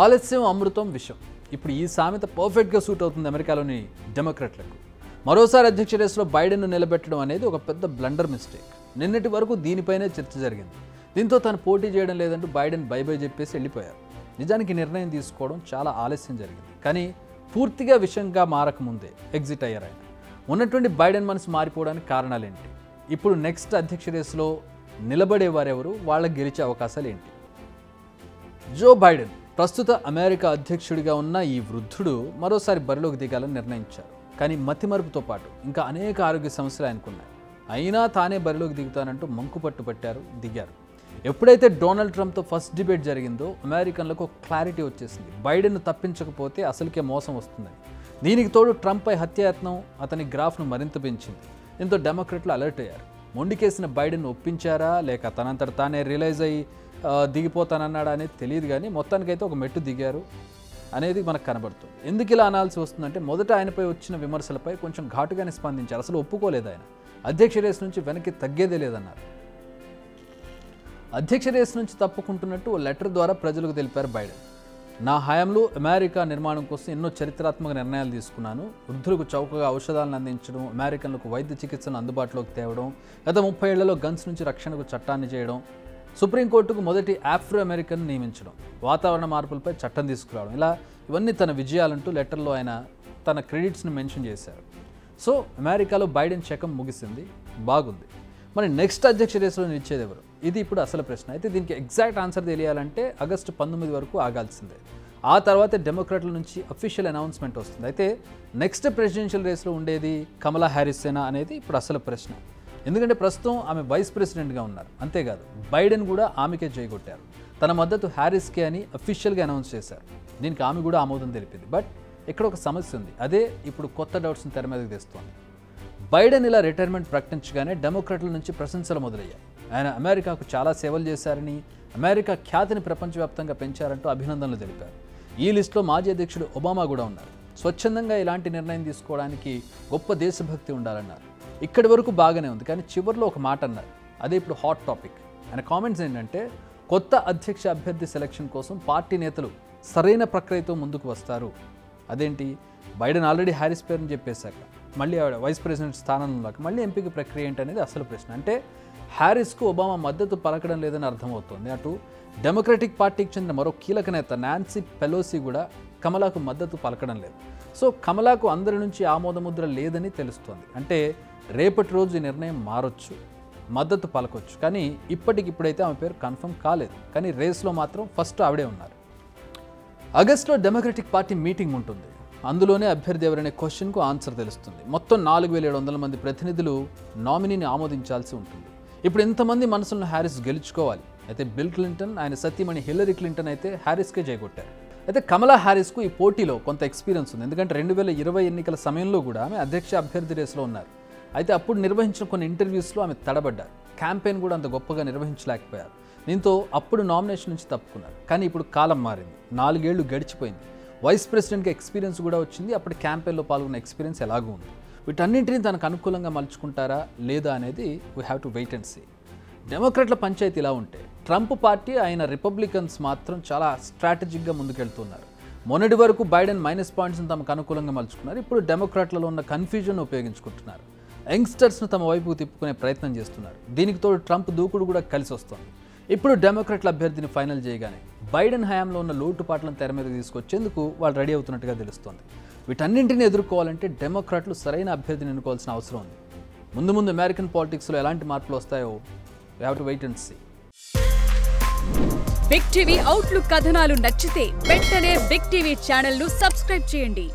ఆలస్యం అమృతం విషం. ఇప్పుడు ఈ సామెత పర్ఫెక్ట్గా సూట్ అవుతుంది అమెరికాలోని డెమోక్రాట్లకు. మరోసారి అధ్యక్ష రేసులో బైడెన్ను నిలబెట్టడం అనేది ఒక పెద్ద బ్లండర్ మిస్టేక్. నిన్నటి వరకు దీనిపైనే చర్చ జరిగింది. దీంతో తాను పోటీ చేయడం లేదంటూ బైడెన్ బై బై చెప్పేసి వెళ్ళిపోయారు. నిజానికి నిర్ణయం తీసుకోవడం చాలా ఆలస్యం జరిగింది. కానీ పూర్తిగా విషయంగా మారకముందే ఎగ్జిట్ అయ్యారు ఆయన. ఉన్నటువంటి బైడెన్ మనసు మారిపోవడానికి కారణాలేంటి? ఇప్పుడు నెక్స్ట్ అధ్యక్ష రేసులో నిలబడేవారెవరు? వాళ్ళకి గెలిచే అవకాశాలు ఏంటి? జో బైడెన్ ప్రస్తుత అమెరికా అధ్యక్షుడిగా ఉన్న ఈ వృద్ధుడు మరోసారి బరిలోకి దిగాలని నిర్ణయించారు. కానీ మతిమరుపుతో పాటు ఇంకా అనేక ఆరోగ్య సమస్యలు ఆయనకున్నాయి. అయినా తానే బరిలోకి దిగుతానంటూ మంకుపట్టు పట్టారు, దిగారు. ఎప్పుడైతే డొనాల్డ్ ట్రంప్తో ఫస్ట్ డిబేట్ జరిగిందో అమెరికన్లకు ఒక క్లారిటీ వచ్చేసింది. బైడెన్ను తప్పించకపోతే అసలుకే మోసం వస్తుందని. దీనికి తోడు ట్రంప్పై హత్యాయత్నం అతని గ్రాఫ్ను మరింత పెంచింది. దీంతో డెమోక్రాట్లు అలర్ట్ అయ్యారు. మొండికేసిన బైడెన్ ఒప్పించారా లేక తనంతట తానే రియలైజ్ అయ్యి దిగిపోతానన్నాడా అనేది తెలియదు. కానీ మొత్తానికైతే ఒక మెట్టు దిగారు అనేది మనకు కనబడుతుంది. ఎందుకు ఇలా అనాల్సి వస్తుందంటే మొదట ఆయనపై వచ్చిన విమర్శలపై కొంచెం ఘాటుగానే స్పందించారు. అసలు ఒప్పుకోలేదు ఆయన. అధ్యక్ష రేసు నుంచి వెనక్కి తగ్గేదే లేదన్నారు. అధ్యక్ష రేసు నుంచి తప్పుకుంటున్నట్టు ఓ లెటర్ ద్వారా ప్రజలకు తెలిపారు బైడెన్. నా హయాంలో అమెరికా నిర్మాణం కోసం ఎన్నో చరిత్రాత్మక నిర్ణయాలు తీసుకున్నాను. వృద్ధులకు చౌకగా ఔషధాలను అందించడం, అమెరికన్లకు వైద్య చికిత్సను అందుబాటులోకి తేవడం, గత 30 ఏళ్లలో గన్స్ నుంచి రక్షణకు చట్టాన్ని చేయడం, సుప్రీంకోర్టుకు మొదటి ఆఫ్రో అమెరికన్ నియమించడం, వాతావరణ మార్పులపై చట్టం తీసుకురావడం, ఇలా ఇవన్నీ తన విజయాలంటూ లెటర్లో ఆయన తన క్రెడిట్స్ని మెన్షన్ చేశారు. సో అమెరికాలో బైడెన్ శకం ముగిసింది, బాగుంది. మరి నెక్స్ట్ అధ్యక్ష రేసులో నిలిచేది ఎవరు? ఇది ఇప్పుడు అసలు ప్రశ్న. అయితే దీనికి ఎగ్జాక్ట్ ఆన్సర్ తెలియాలంటే ఆగస్టు 19 వరకు ఆగాల్సిందే. ఆ తర్వాతే డెమోక్రాట్ల నుంచి అఫీషియల్ అనౌన్స్మెంట్ వస్తుంది. అయితే నెక్స్ట్ ప్రెసిడెన్షియల్ రేసులో ఉండేది కమలా హ్యారిసేనా అనేది ఇప్పుడు అసలు ప్రశ్న. ఎందుకంటే ప్రస్తుతం ఆమె వైస్ ప్రెసిడెంట్గా ఉన్నారు. అంతేకాదు బైడెన్ కూడా ఆమెకే చేయగొట్టారు. తన మద్దతు హ్యారిస్కే అని అఫీషియల్గా అనౌన్స్ చేశారు. దీనికి ఆమె కూడా ఆమోదం తెలిపింది. బట్ ఇక్కడ ఒక సమస్య ఉంది. అదే ఇప్పుడు కొత్త డౌట్స్ని తెర మీదకి తెస్తోంది. బైడెన్ ఇలా రిటైర్మెంట్ ప్రకటించగానే డెమోక్రాట్ల నుంచి ప్రశంసలు మొదలయ్యాయి. ఆయన అమెరికాకు చాలా సేవలు చేశారని, అమెరికా ఖ్యాతిని ప్రపంచవ్యాప్తంగా పెంచారంటూ అభినందనలు తెలిపారు. ఈ లిస్టులో మాజీ అధ్యక్షుడు ఒబామా కూడా ఉన్నారు. స్వచ్ఛందంగా ఇలాంటి నిర్ణయం తీసుకోవడానికి గొప్ప దేశభక్తి ఉండాలన్నారు. ఇక్కడి వరకు బాగానే ఉంది. కానీ చివరిలో ఒక మాట అన్నారు. అదే ఇప్పుడు హాట్ టాపిక్. ఆయన కామెంట్స్ ఏంటంటే, కొత్త అధ్యక్ష అభ్యర్థి సెలక్షన్ కోసం పార్టీ నేతలు సరైన ప్రక్రియతో ముందుకు వస్తారు. అదేంటి, బైడెన్ ఆల్రెడీ హ్యారిస్ పేరుని చెప్పేశాక మళ్ళీ ఆవిడ వైస్ ప్రెసిడెంట్ స్థానంలోకి మళ్ళీ ఎంపిక ప్రక్రియ ఏంటనేది అసలు ప్రశ్న. అంటే హ్యారిస్కు ఒబామా మద్దతు పలకడం లేదని అర్థమవుతోంది. అటు డెమోక్రటిక్ పార్టీకి చెందిన మరో కీలక నేత నాన్సీ పెలోసి కూడా కమలాకు మద్దతు పలకడం లేదు. సో కమలాకు అందరి నుంచి ఆమోదముద్ర లేదని తెలుస్తోంది. అంటే రేపటి రోజు ఈ నిర్ణయం మారొచ్చు, మద్దతు పలకొచ్చు. కానీ ఇప్పటికిప్పుడైతే ఆమె పేరు కన్ఫర్మ్ కాలేదు. కానీ రేస్లో మాత్రం ఫస్ట్ ఆవిడే ఉన్నారు. ఆగస్టులో డెమోక్రటిక్ పార్టీ మీటింగ్ ఉంటుంది. అందులోనే అభ్యర్థి ఎవరనే క్వశ్చన్కు ఆన్సర్ తెలుస్తుంది. మొత్తం 4700 మంది ప్రతినిధులు నామినీని ఆమోదించాల్సి ఉంటుంది. ఇప్పుడు ఇంతమంది మనసులను హ్యారిస్ గెలుచుకోవాలి. అయితే బిల్ క్లింటన్, ఆయన సతీమణి హిల్లరీ క్లింటన్ అయితే హ్యారిస్కే జయగొట్టారు. అయితే కమలా హ్యారిస్కు ఈ పోటీలో కొంత ఎక్స్పీరియన్స్ ఉంది. ఎందుకంటే 2020 ఎన్నికల సమయంలో కూడా ఆమె అధ్యక్ష అభ్యర్థి రేసులో ఉన్నారు. అయితే అప్పుడు నిర్వహించిన కొన్ని ఇంటర్వ్యూస్లో ఆమె తడబడ్డారు. క్యాంపెయిన్ కూడా అంత గొప్పగా నిర్వహించలేకపోయారు. దీంతో అప్పుడు నామినేషన్ నుంచి తప్పుకున్నారు. కానీ ఇప్పుడు కాలం మారింది. 4 ఏళ్లు గడిచిపోయింది. వైస్ ప్రెసిడెంట్గా ఎక్స్పీరియన్స్ కూడా వచ్చింది. అప్పుడు క్యాంపెయిన్లో పాల్గొన్న ఎక్స్పీరియన్స్ ఎలాగూ ఉంది. వీటన్నింటినీ తనకు అనుకూలంగా మలుచుకుంటారా లేదా అనేది we have to wait and see. డెమోక్రాట్ల పంచాయతీ ఇలా ఉంటే ట్రంప్ పార్టీ, ఆయన రిపబ్లికన్స్ మాత్రం చాలా స్ట్రాటజిక్గా ముందుకెళ్తున్నారు. మొన్నటి వరకు బైడెన్ మైనస్ పాయింట్స్ని తమకు అనుకూలంగా మలుచుకున్నారు. ఇప్పుడు డెమోక్రాట్లలో ఉన్న కన్ఫ్యూజన్ ఉపయోగించుకుంటున్నారు. యంగ్స్టర్స్ను తమ వైపుకు తిప్పుకునే ప్రయత్నం చేస్తున్నారు. దీనికి తోడు ట్రంప్ దూకుడు కూడా కలిసి వస్తుంది. ఇప్పుడు డెమోక్రాట్ల అభ్యర్థిని ఫైనల్ చేయగానే బైడెన్ హయాంలో ఉన్న లోటుపాట్లను తెర మీద తీసుకొచ్చేందుకు వాళ్ళు రెడీ అవుతున్నట్టుగా తెలుస్తోంది. వీటన్నింటినీ ఎదుర్కోవాలంటే డెమోక్రాట్లు సరైన అభ్యర్థిని ఎన్నుకోవాల్సిన అవసరం ఉంది. ముందు ముందు అమెరికన్ పాలిటిక్స్లో ఎలాంటి మార్పులు వస్తాయో we have to wait and see. Big TV outlook కథనాలు నచ్చితే వెంటనే బిగ్ టీవీ ఛానల్ను సబ్స్క్రైబ్ చేయండి.